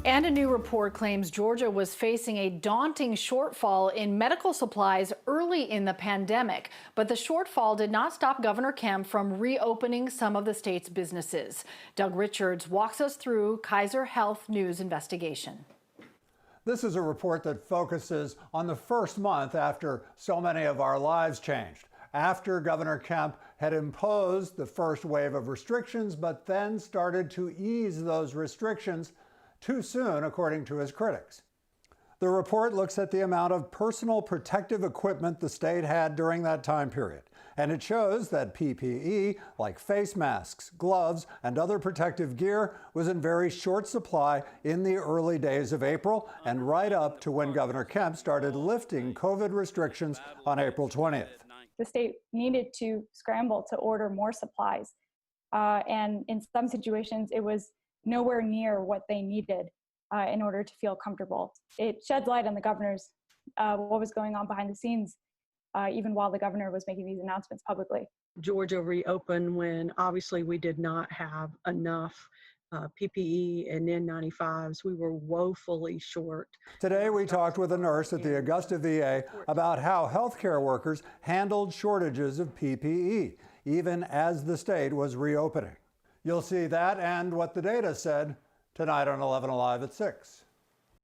And a new report claims Georgia was facing a daunting shortfall in medical supplies early in the pandemic. But the shortfall did not stop Governor Kemp from reopening some of the state's businesses. Doug Richards walks us through Kaiser Health News investigation. This is a report that focuses on the first month after so many of our lives changed. After Governor Kemp had imposed the first wave of restrictions, but then started to ease those restrictions too soon, according to his critics. The report looks at the amount of personal protective equipment the state had during that time period. And it shows that PPE, like face masks, gloves, and other protective gear, was in very short supply in the early days of April and right up to when Governor Kemp started lifting COVID restrictions on April 20th. The state needed to scramble to order more supplies. And in some situations, it was nowhere near what they needed in order to feel comfortable. It sheds light on the governor's, what was going on behind the scenes, even while the governor was making these announcements publicly. Georgia reopened when obviously we did not have enough PPE and N95s. We were woefully short. Today, we talked with a nurse at the Augusta VA about how healthcare workers handled shortages of PPE, even as the state was reopening. You'll see that and what the data said tonight on 11 Alive at 6.